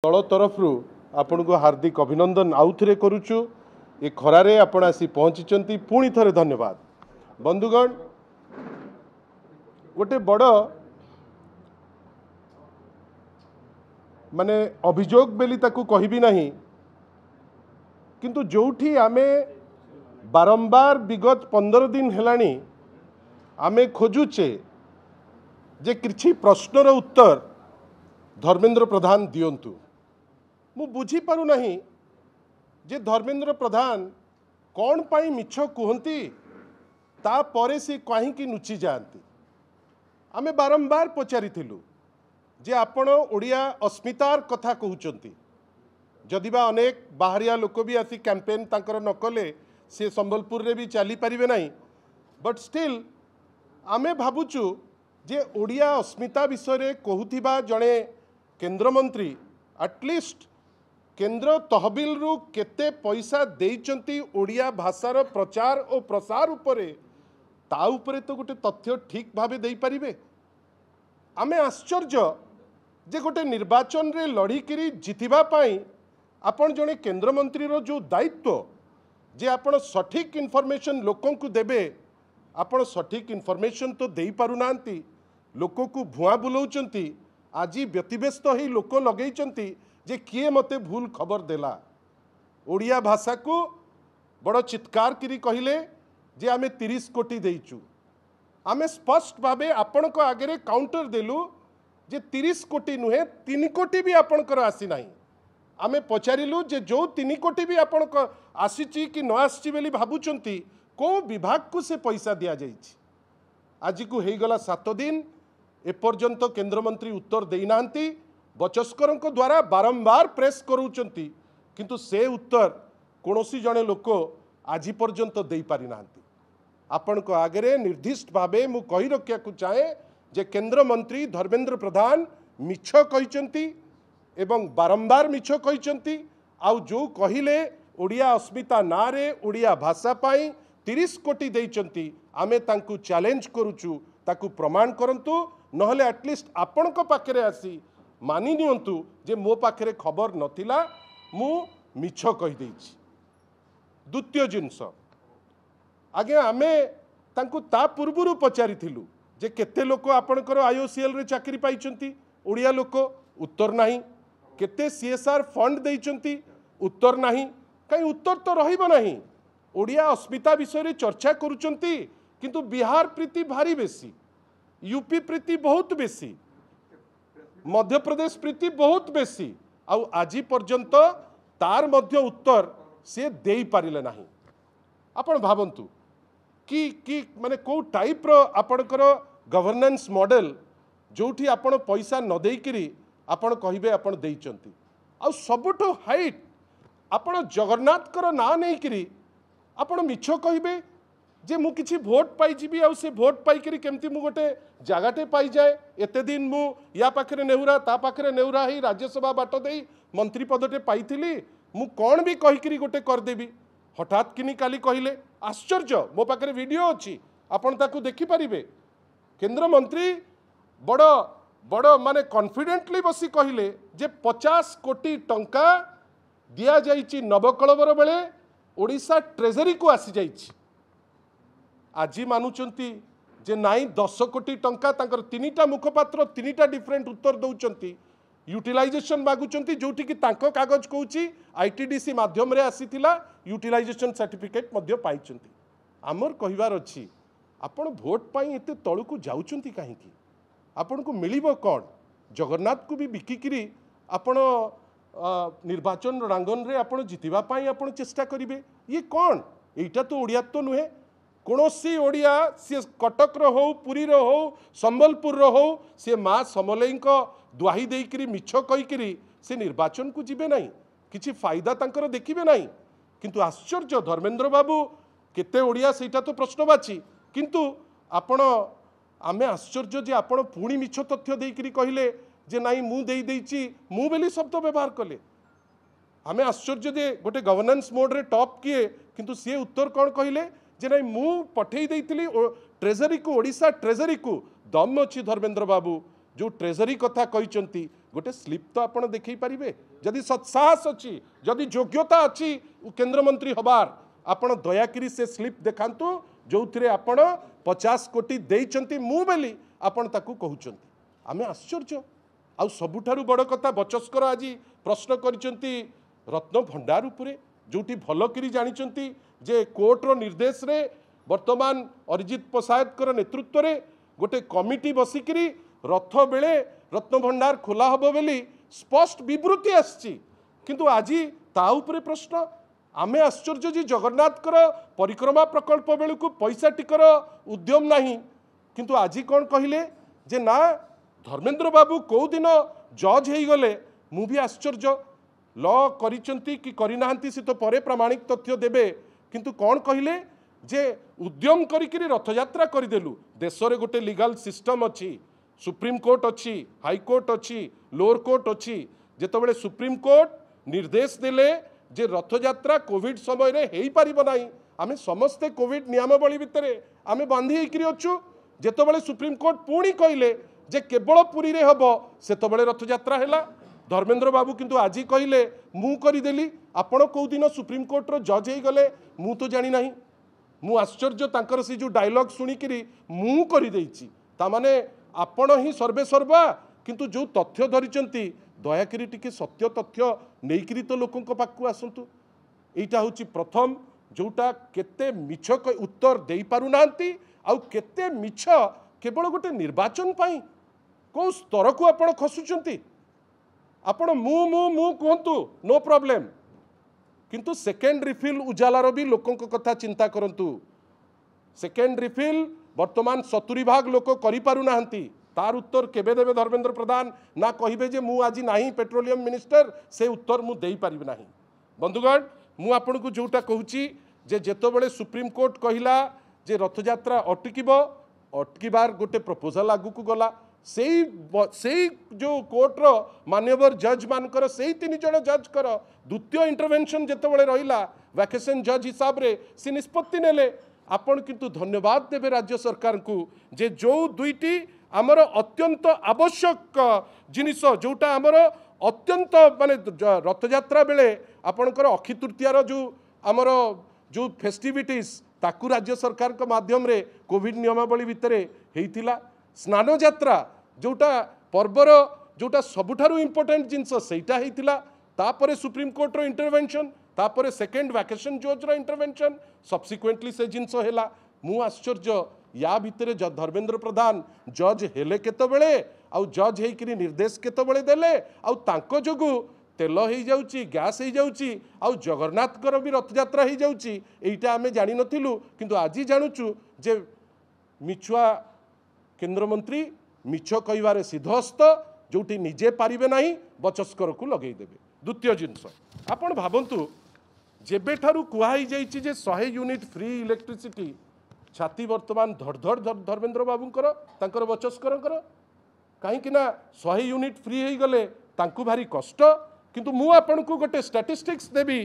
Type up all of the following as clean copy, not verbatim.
दल तरफ आपण को हार्दिक अभिनंदन आउ थे करुचु। ये खरारे आपण आसी पहुँची पुणी थरे धन्यवाद। बंधुगण गोटे बड़ माने अभियोग बेली ताकू कहबी नहीं, किंतु जोठी आमे बारंबार विगत 15 दिन हेलानी आमे खोजुचे जे किछि प्रश्नर उत्तर धर्मेंद्र प्रधान दियंतु। मु बुझी पारु नहीं जे धर्मेंद्र प्रधान कौन पाई मिछ कहती तापरे से कहीं नुची जाती। आमे बारंबार पचारिथिलु जे आपण ओडिया अस्मितार कथा कहउचंती, जदिबा अनेक बाहरिया लोक भी आसी कैंपेन तांकर न कले से संबलपुर रे भी चली पारिबे नहीं, बट स्टिल आमे भाबुचु जे ओडिया अस्मिता विषय रे कहूथिबा जड़े केंद्र मंत्री एटलिस्ट केंद्र तहबिल रु केते पैसा देइचंती ओडिया भाषार प्रचार और प्रसार उपरे ता उपरे तो गोटे तथ्य ठीक भावे देई परिबे। आमे आश्चर्य जे गोटे निर्वाचन रे लड़ीकिरी जितिबा पाई आपण जड़े केंद्र मंत्री रो जो दायित्व जे आपण सठिक इनफॉरमेशन लोकों को देबे, आपण सठिक इनफॉरमेशन तो देई पारु नांती, लोकों को भुआ बुलाउचंती। आज व्यतिव्यस्त ही लोक लगेइचंती जे किए मते भूल खबर देला। ओडिया भाषा को बड़ चित्कार करी कहिले जे आमे 30 कोटी देइचु। आमे स्पष्ट भावे आपण को आगे काउंटर देलु जे 30 कोटी नुहे 3 कोटी भी आपण कर आसी नाही। आमे पचारिलु जे जो 3 कोटी भी आपण को आसीची कि न आसीची बेली भाबुचंती को विभाग को से पैसा दिया जाइछि। आज को हेई गला 7 दिन एपर्यंत केंद्र मंत्री उत्तर देना। बचस्कर द्वारा बारंबार प्रेस करूचंती, किंतु से उत्तर कौनसी जड़े लोक आज पर्यंत दे पारि नांती। आपण को आगे निर्दिष्ट भावे मु कही रखिया को चाहे जे केंद्र मंत्री धर्मेंद्र प्रधान मिछ कहिचंती एवं बारंबार मिछ कहिचंती। आउ जो कहिले ओडिया अस्मिता नारे ओडिया भाषा पाई 30 कोटी देइचंती, आमे तांकु चैलेंज करूचु, ताकु प्रमाण करंतु, नहले एटलिस्ट आपण को पाखरे आसी मानि नियंतु जे मो पाखरे खबर नथिला, मु मिछ कहि देइछि। द्वितीय जिनस आगे आमे तांकु ता पूर्वरु पचारिथिलु जे केते लोक आपणकर आईओसीएल रे चाकरी पाइचंती, ओडिया लोक उत्तर नाही। केते सीएसआर फंड देइचंती, उत्तर नाही। कहीं उत्तर तो रहिबो नाही। ओडिया अस्मिता विषय रे चर्चा करूचंती, किंतु बिहार प्रीति भारी बेसी, यूपी प्रीति बहुत बेसी, मध्य प्रदेश प्रीति बहुत बेसी। आउ आज पर्यंत तार मध्य उत्तर से देई पारिले नाही। आपण भावंतु कि माने को टाइप रो आपणकर गवर्नेंस मॉडल जोठी आपण पैसा न देइकिरी आपण कहिबे आपण देइचंती। आउ सबुठो हाइट आपण जगन्नाथ कर ना नेइकिरी आपण मिछ कहिबे जे मु किछि भोट पाई जीबी, आउ से भोट पाई करी केमती मु गोटे जगाटे पाई जाए। एते दिन मु या पाखरे नेहुरा ता पाखरे नेहुरा ही राज्यसभा बाट देई मंत्री पदटे पाइथिली, मु कौन भी कहि करी गोटे कर देबी। हठात किनी काली कहिले आश्चर्य, मो पाखरे वीडियो अछि, आपण ताकू देखि परिबे। केंद्र मंत्री बड़ बड़ माने कॉन्फिडेंटली बसी कहिले जे 50 कोटी टंका दिया जाइछि नवकलवर बेले ओडिशा ट्रेजरी को आसी जाइछि। आज मानुचंती जे नाई 10 कोटी टंका तांकर 3टा मुखपात्र 3टा डिफरेंट उत्तर दौचंती। यूटिलाइजेशन मागुचंती जोठी कि तांको कागज कहूची आईटीडीसी माध्यम रे आसीथिला, यूटिलाइजेशन सर्टिफिकेट मध्य पाइचंती। आमर कहिवार अछि आपण भोट पाई एते तळुकु जाउचंती काहेकि? आपण को मिलिबो कोन? जगन्नाथ को भी बिकिकिरी आपण निर्वाचन रांगन रे आपण जितिबा पाई आपण चेष्टा करिवे। ये कोन? एटा तो ओडिया तो नुहे। कौनसी ओडिया सी कटक हो, पुरी हो, संबलपुर हो, सी माँ समलई दुआही देकरी मिछ कहीकि से निर्वाचन को जीवे नहीं, किछि फायदा तांकर देखिबे नहीं। किंतु आश्चर्य धर्मेंद्र बाबू केते ओडिया सेटा तो प्रश्नवाची, किंतु आपण आमे आश्चर्य जे आपण पुणी मिछ तथ्य देकरी कहिले जे नाई मु देई देइची, मु बेली शब्द व्यवहार कले। आमे आश्चर्य जे गोटे गवर्नेंस मोड रे टॉप किए, किंतु सी उत्तर कौन कहिले जे नाई मु पठेई देइतिली ट्रेजरी को, ओडिशा ट्रेजरी को। दम अच्छी धर्मेंद्र बाबू जो ट्रेजरी कथा कहिचंती गोटे स्लिप तो आपण देखई पारिबे जदि सत्साहस अच्छी जदि योग्यता अच्छी केंद्र मंत्री हबार आपण दयाकरी से स्लिप देखांतु जो थे आपण 50 कोटी देइचंती मु बेली आपण ताकू कहउचंती आमे आश्चर्य आ सबुठारु बड़ कथा बचस्कर आज प्रश्न करिसंती रत्न भंडार उपरे जोटी भल करी जानिचंती जे कोर्टर निर्देश रे वर्तमान अरिजित पसायतकर नेतृत्व रे गोटे कमिटी बसिकरी रथ बेले रत्न भंडार खोला हबो बेली स्पष्ट विवृत्ति आछि किंतु आज ता उपरे प्रश्न आमे आश्चर्य जी जगन्नाथकर परिक्रमा प्रकल्प बेलू पैसा टिकर उद्यम नहीं किंतु आज कौन कहले जे ना धर्मेंद्र बाबू कौ दिन जज हो गले मु भी आश्चर्य ल करिचंती कि करिनाहांती से तो परे प्रमाणिक तथ्य देबे किंतु कौन कहले जे उद्यम करिकरी रथयात्रा करदेलु देश रे गोटे लीगल सिस्टम अच्छी सुप्रीम कोर्ट अच्छी हाई कोर्ट अच्छी लोअर कोर्ट अच्छी जेतबेले सुप्रीम कोर्ट निर्देश देले जे रथयात्रा कोविड समय रे हेई पारिबो नाही आमे समस्ते कोविड नियमावली भितरे आमे बांधी हेकरी अछु जेतबेले सुप्रीम कोर्ट पुणी कहले जे केवल पुरी रे हबो सेतबेले रथयात्रा हैला धर्मेंद्र बाबू किंतु आज कहले मु करिदेली आपण को दिन सुप्रीम कोर्ट रो जज हे गले मु तो जानी नाही मु आश्चर्य तांकर से जो डायलॉग सुनिकरी मु करि देइची ता माने आपण ही सर्वे सर्वा किंतु जो तथ्य धरिचंती दयाकरी टिके सत्य तथ्य नेइकरी तो लोकंक पाखु आसंतु एटा होची प्रथम जोटा केते मिछ उत्तर देई पारु नांती आउ केते मिछ केवल गोटे निर्वाचन पाई को स्तर को आपण खसुचंती आपण मु मु मु कहतु नो प्रॉब्लम किंतु सेकेंड रिफिल उजालार भी लोकंक कथा चिंता करंतु सेकेंड रिफिल वर्तमान 70 भाग लोक करि पारु नाहंती तार उत्तर केबे देबे धर्मेंद्र प्रधान ना कहिबे जे मु आज नाही पेट्रोलियम मिनिस्टर से उत्तर मु देई पारिबे नाही बंधुगण मु आपन को जोटा कहूची जे जेतबेले सुप्रीम कोर्ट कहिला जे रथयात्रा अटकीबार गोटे प्रपोजल लागू को गला से जो कोर्टर मान्यवर जज मानकर से 3 जन जज कर द्वितीय इंटरवेंशन जेतबेले रहिला वैकेशन जज हिसाब रे से निष्पत्ति नेले आपण किंतु धन्यवाद देवे राज्य सरकार को जे जो दुईटी आमर अत्यंत आवश्यक जिनिस जोटा आमर अत्यंत माने रथयात्रा बेले आपणकर अक्षय तृतीयार जो आमर जो फेस्टिविटीज ताकू राज्य सरकार के माध्यम रे कोविड नियमावली भितरे हेइतिला स्नान यात्रा जोटा पर्वर जोटा सबुठारु इम्पोर्टेंट जिनस सेटा हेइतिला तापरे सुप्रीम कोर्ट रो इंटरवेंशन तापरे सेकेंड वैकेशन जज रो इंटरवेंशन सब्सिक्वेंटली से जिनस हेला मु आश्चर्य या भितरे धर्मेंद्र प्रधान जज हेले केतबेले आउ जज हेकरी निर्देश केतबेले देले आउ तांको जोगु तेल हो जाउची गैस हो जाउची आउ जगन्नाथकर भी रथयात्रा हो जाउची एइटा आमे जानि नथिलु किंतु आजी जानुचु जे मिछुआ केंद्रमंत्री मिछ कहिबारे सिद्धहस्त जोटी निजे पारिबे नाही बचस्कर को लगेई देबे द्वितीय जिनस आपण भाबंतु जेबेठारु कुहाई जाइछि जे 100 यूनिट फ्री इलेक्ट्रिसिटी छाती वर्तमान धड़धड़ धर्मेंद्र बाबूंकर तांकर बचस्करकर कहीं ना 100 यूनिट फ्री हो गले तांकु भारी कष्ट किंतु मु आपन को गोटे स्टैटिस्टिक्स देबी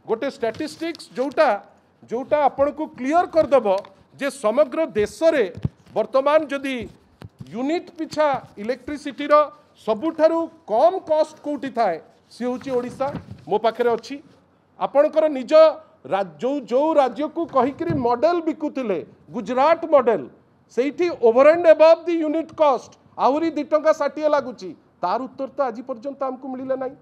गोटे स्टैटिस्टिक्स जोटा जोटा आपन को क्लियर कर देबो जे समग्र देश रे वर्तमान जदि यूनिट पिछा इलेक्ट्रिसिटी रो सबुठारु कम कॉस्ट कोठी थाए सी होची ओडिशा मो पाखरे अछि आपनकर निज जो राज्य को कहीकरी मॉडल बिकुतिले गुजरात मॉडल सेठी over and above the unit cost आहुरी 2 टंका 60 लागुची तार उत्तर तो आज पर्यंत हमको मिलिले नाही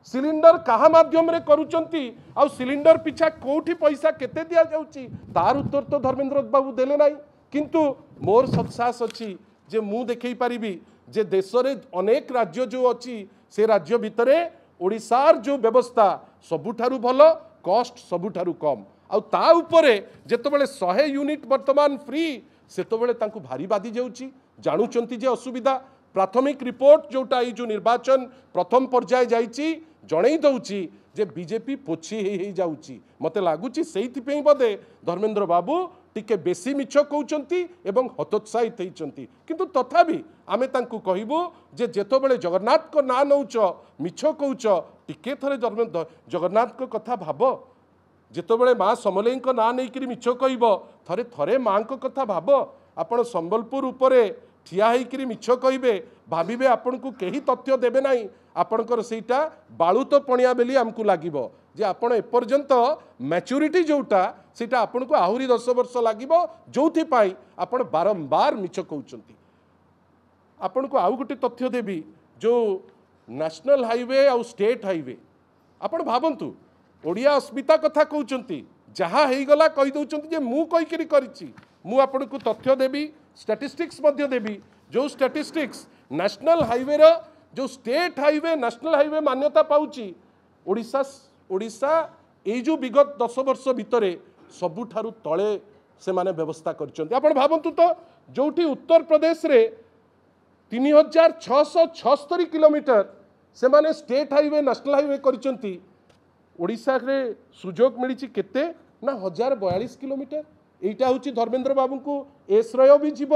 सिलिंडर कहा माध्यम रे करूचंती आ सिलिंडर पिछा कोठी पैसा केते दिया जाउची तार उत्तर तो धर्मेंद्र बाबू देले नाही किंतु मोर सत्साहस अछि जे मु देखै पारिबी जे देश रे अनेक राज्य जो अछि से राज्य भितरे ओडिसार जो व्यवस्था सबुठारु भलो कॉस्ट सबुठारु कम आ ता उपरे जेतबेले 100 यूनिट वर्तमान फ्री सेतबेले तांकु भारी बादी जाउची जानुचंती जे असुविधा प्राथमिक रिपोर्ट जोटा ई जो निर्वाचन प्रथम पर्याय जाइची जणई दउची जे बीजेपी पोछी हे जाउची मते लागुची सेइथिपई बदे धर्मेंद्र बाबू टिके बेसी मिछ कहउचंती एवं हतोत्साहित हेइचंती किंतु तथापि आमे तांकु कहिबो जे जेतबेले जगन्नाथ को ना नउच मिछ कहउच टिके थरे जगन्नाथ को कथा भाबो जेतबेले माँ समलेई को ना नहीं मिछ कहब थरे थरे माँ को कथा भाब आपण संबलपुर उपरे ठिया होकर मिछ कहे भावे आपण को कहीं तथ्य देवे ना आपणकर सेटा बालुत पणिया बेली आमको लगे जे आपण एपर्यंत मैच्योरिटी जोटा सेटा आपण को आहरी 10 वर्ष लगे जो आपण बारंबार मिछ कहते आपण को आउ गोटे तथ्य देवी जो नेशनल हाईवे आउ स्टेट हाईवे आपण भावंतु ओडिया अस्मिता कथा कहते जहाँ होगला कहीदे जे मु कहीकि करिछि मु आपण को तथ्य देवी स्टैटिस्टिक्स मध्य देवी जो स्टैटिस्टिक्स नेशनल हाईवे रो जो स्टेट हाईवे नेशनल हाईवे मान्यता पाउची ओडिशा ओडिशा ये जो विगत 10 वर्ष भितर सबुठारु तले से माने व्यवस्था करछन्ती आपण भावंतु तो जोठी उत्तर प्रदेश रे 3676 किलोमीटर से माने स्टेट हाईवे नेशनल हाईवे करछन्ती ओडिशा रे सुजोग मिली केते ना 1042 किलोमीटर एटा होची धर्मेंद्र बाबू को ए श्रेय भी जीव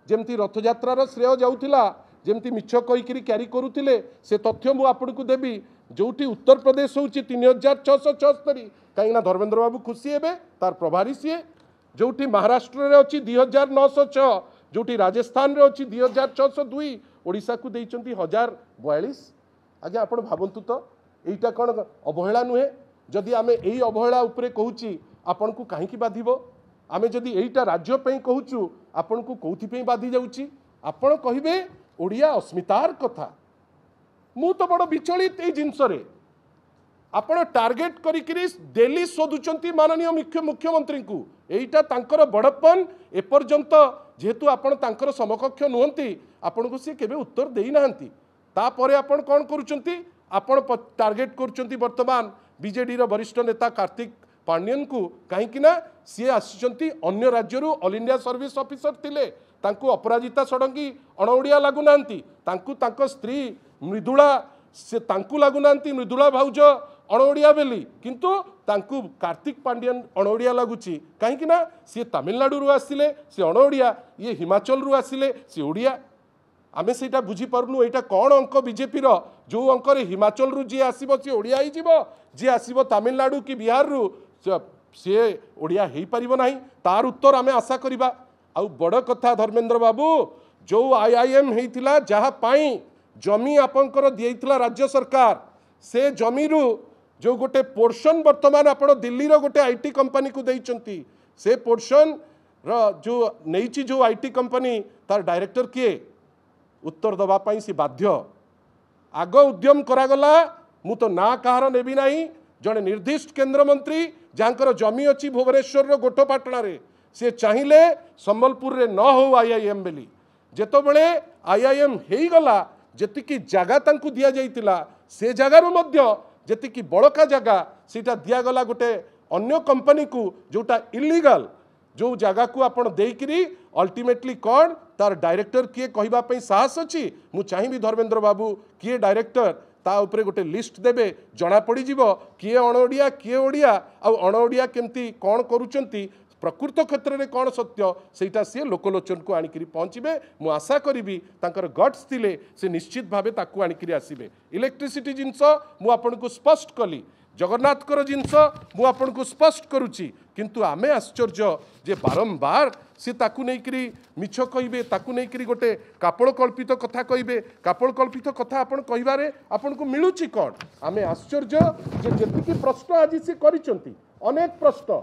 जेमती रथयात्रार श्रेय जाउथिला जेमती मिछ कहीकि क्यारी करुथिले से तथ्य मु आपन को देबी जोटी उत्तर प्रदेश होची 3676 कहीं धर्मेंद्र बाबू खुशी हेबे तार प्रभारी सीए जोटी महाराष्ट्र रे अछि 2906 जोटी राजस्थान रे अछि 2602 ओडिशा को देइचंती 1042 आगे आपण भावंतु तो एटा कोन अवहेला नुहे जदि आमे एई अवहेला उपरे कहूची आपण को काहे की बाधिबो आमे जदि एईटा राज्य पे कहूचु आपण को कोथि पे बाधि जाउची आपण कहिबे ओडिया अस्मितार कथा मु तो बड़ विचलित ए जिनस रे आपण टार्गेट करिकरी डेली शोधुचंती माननीय मुख्यमंत्री को एईटा तांकर बड़पन एपर्यंत जेहेतु आपण तांकर समकक्ष नुहंती आपण को से केबे उत्तर देई नाहंती तापरे आपण कोन करूचंती आपण टार्गेट करूचंती वर्तमान बीजेडी रो वरिष्ठ नेता कार्तिक पांडियन को कहीं सी आसी अन्य राज्य ऑल इंडिया सर्विस ऑफिसर थिले तांकु अपराजिता षडंगी अणओडिया लगुना तांकु स्त्री मृदुला से तांकु लगुना मृदुला भाउज अणओडिया बेली किंतु तांकु कार्तिक पांडियन अणओडिया लगुची कहीं सी तमिलनाडु आसिले सी अणओडिया ये हिमाचल रु आसिले सी ओडिया आमे सेटा बुझी पारनु एटा कौन अंक बीजेपी रो जो अंक रे हिमाचल रु जी आसीबो सी ओडिया ही जीवो जी आसीबो तमिलनाडु की बिहार रु सी ओडिया हेई परिबो नाही तार उत्तर आमे आशा करिबा आउ बड़ कथा धर्मेंद्र बाबू जो आईआईएम हेइतिला जहा पाई जमी आपनकर दियैतिला राज्य सरकार से जमी रु जो गोटे पोर्शन वर्तमान आपण दिल्ली रो गोटे आईटी कंपनी को देइचंती से पोर्शन रो जो नेइची जो आईटी कंपनी तार डायरेक्टर किए उत्तर दबा पाई सी बाध्य आग उद्यम करागला मु तो ना कहार नेबी नाही जड़े निर्दिष्ट केंद्र मंत्री जहाँकर जमी अच्छी भुवनेश्वर गोटपाटण रे से चाहिए संबलपुर रे न हो आईआईएम बेली जेतबेले आईआईएम हेगला जेतिकी जगह तांकु दिया जाइतिला से जगार मध्य जेतिकी बड़का जगह सीटा दियागला गोटे अन्य कंपनी को जोटा इलीगल जो जगह को आपण देइकरी अल्टीमेटली कौन तार डायरेक्टर किए कहबा पई साहस अछि मु चाहिबी धर्मेंद्र बाबू किए डायरेक्टर ता उपरे गोटे लिस्ट देबे जना पड़ी जीवो किए अणओडिया किए ओडिया आउ अणओडिया केमती कौन करूचंती प्रकृत क्षेत्र में कौन सत्य सेटा सी लोकलोचन को आनिकरी पहुँचे मु आशा करी तांकर गट्स थिले से निश्चित भावे ताकू आनिकरी आसीबे इलेक्ट्रिसिटी जिनस मु आपन को स्पष्ट कली जगन्नाथकर जिनस मु आपन को स्पष्ट करुच्ची किंतु आमे आश्चर्य जे बारंबार सी ताकू नेकरी मिछ कहिबे ताकू नेकरी गोटे कापड़ कल्पित कथा कहिबे कापड़ कल्पित कथा आपण कहिबारे आपण को मिलुची कोन आमे आश्चर्य जे जेतिकी प्रश्न आज सी करिसंती अनेक प्रश्न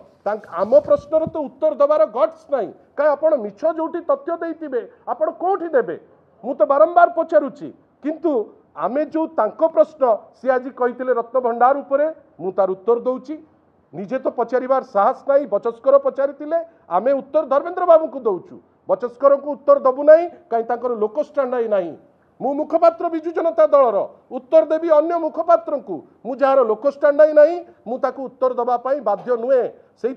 आम प्रश्नर तो उत्तर दबार गट्स नहीं कहीं आपण मिछ जोटी तथ्य देइतिबे आपण कोठी देबे मु तो बारंबार पचारुची किंतु आमे जो तांको प्रश्न सी आज कहितिले रत्न भंडार उपरे मु तार उत्तर दउची निजे तो पचारिबार साहस नहीं बचस्कर पचारितिले आमे उत्तर धर्मेंद्र बाबू को दउचु बचस्कर को उत्तर दबु नहीं कहीं तांकर लोक स्टैंड नहीं मु मुखपात्र विजु जनता दलर उत्तर देवी अन्य मुखपात्र को मु जार लोक स्टैंड नहीं मु ताकू उत्तर दबा पाई बाध्य नुहे से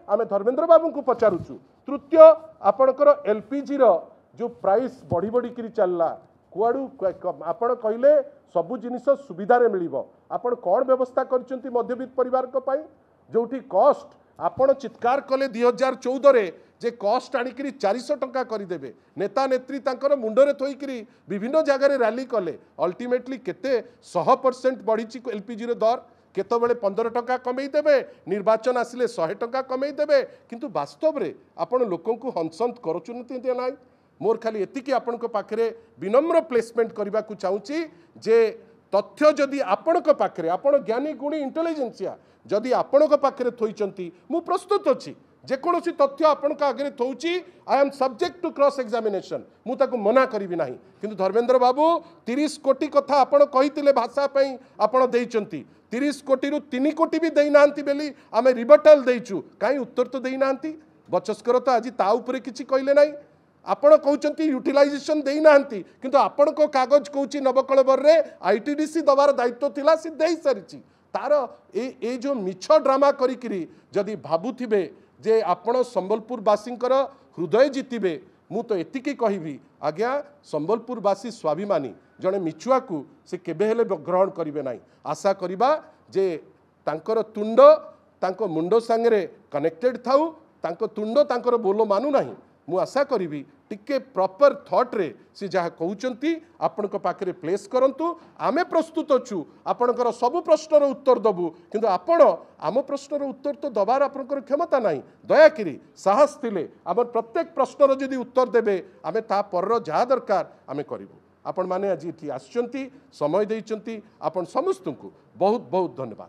आमे धर्मेंद्र बाबू को पचारुचु तृतीय आपणकर एलपीजी रो जो प्राइस बढ़ी बढ़ी करी चलला कुआड़ू आपण कहले सबु जिनिस सुविधा रे मिलिबो आपण कौन व्यवस्था करचंती मध्यवित्त परिवार को पाई जोठी कॉस्ट आपण चित्कार कले 2014 रे जे कॉस्ट आनिकरी 400 टंका करदेवे नेता नेत्री तांकर मुंडरे थोइकरी विभिन्न जगह रैली कले अल्टीमेटली केते 100% बढ़ी एलपीजी रो दर केतबेले 15 टंका कमई देबे निर्वाचन आसिले 100 टंका कमई देबे किंतु वास्तव रे आपण लोकन को हंसंत करचुनती नाही मोर खाली एतिकी आपनको पाखरे विनम्र प्लेसमेंट करने को चाहूँगी जे तथ्य जदि आपण पाखरे आपण ज्ञानी गुणी इंटेलिजेंसिया जदि आपण पाखरे थोइचंती मु प्रस्तुत अच्छी जेकोसी तथ्य आपण आगे थोची I am subject to cross examination मु ताको मना करिवि नाही किंतु धर्मेंद्र बाबू 30 कोटी कथा आपण कहितिले भाषा पई आपण देइचंती 30 कोटी रु 3 कोटी भी देई नांती बेली आमे रिबटल देइचु काई उत्तर तो देई नांती बचस्कर तो आज ता उपरे किछि कइले नाही आपण कहउचंती यूटिलाइजेशन देई नांती किंतु आपण को कागज कहउची नवकळबर रे आईटीडीसी दबार दायित्व थिला सी देई सारिची तार ए जो मिछ ड्रामा करिकिरी जदि भाबुथिबे जे आपण संबलपुरवासींकर हृदय जितिबे मु तो एतिकी कहबी आज्ञा संबलपुरवासी स्वाभिमानी जड़े मिछुआ को से केबे हेले ग्रहण करिवे नाही आशा करिबा जे तांकर तुंड तांको मुंडो संगे कनेक्टेड थाउ तांको तुंड तांकर बोलो मानु नाही मु आशा करी टिके प्रॉपर थॉट रे से जहाँ कहते आपण पाखे प्लेस करंतु आमे प्रस्तुत अच्छु आपणकर सब प्रश्नर उत्तर दबु किंतु आपण आम प्रश्नर उत्तर तो दबार आपणकर क्षमता नाही दयाकरी साहस थिले आम प्रत्येक प्रश्नर जदि उत्तर देबे आमे ता पर जहाँ दरकार आमे करिवु आपण माने आज इठी आछंती समय देइचंती आपण समस्त को बहुत बहुत धन्यवाद।